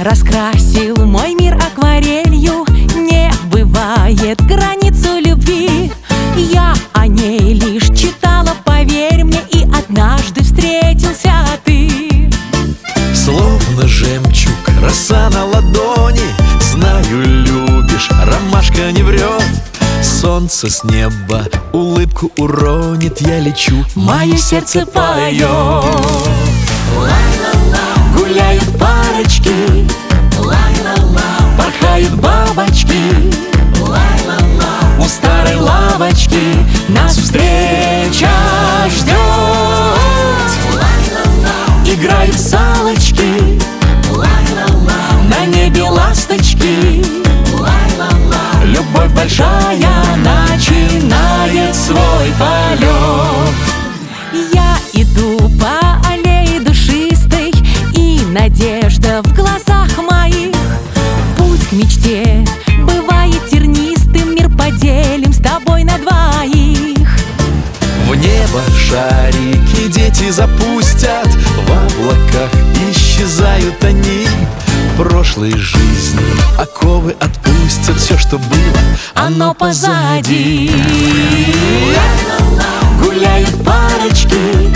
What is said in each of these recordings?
раскрасил мой мир акварелью. Не бывает границу любви. Я о ней лишь читала, поверь мне, и однажды встретился ты. Словно жемчуг, роса на ладони. Знаю, любишь, ромашка не врет. Солнце с неба улыбку уронит. Я лечу, Мое сердце поет. гуляют парочки, Порхают бабочки, у старой лавочки нас встреча ждет. Играют салочки, на небе ласточки. Любовь большая начинает свой полет. Я иду по аллее душистой, и надежда в глазах моих. Путь к мечте бывает тернистым, мир поделим с тобой на двоих. в небо шарики дети запустят. В облаках исчезают они. Прошлой жизни оковы отпустят. Все, что было, Оно позади. гуляют парочки,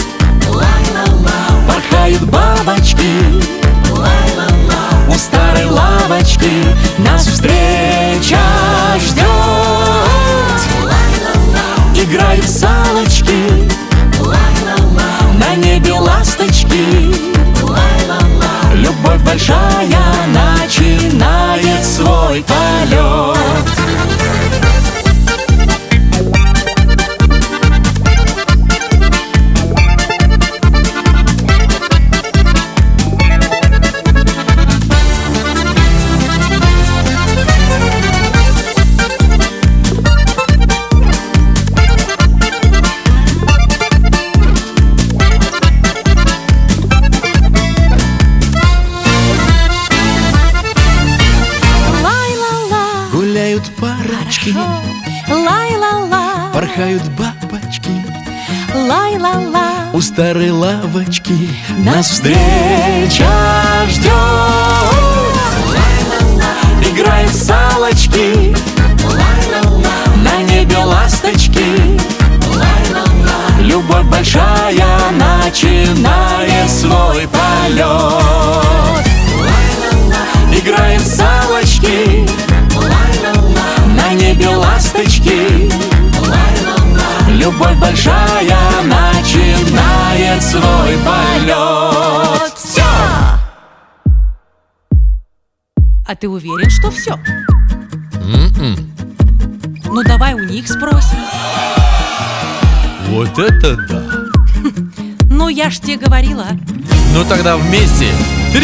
Порхают бабочки, у старой лавочки нас встреча ждет. Играют салочки, на небе ласточки. Любовь большая начинает свой полет. гуляют парочки, Лай-ла-ла, порхают бабочки. лай-ла-ла, У старой лавочки нас встреча ждет. Играют салочки, на небе ласточки. Любовь большая начинает свой полет. Играют салочки, на небе ласточки. Любовь большая начинает свой полет. Все! А ты уверен, что все? Ну давай у них спросим. Вот это да! Ну я ж тебе говорила. Ну тогда вместе 3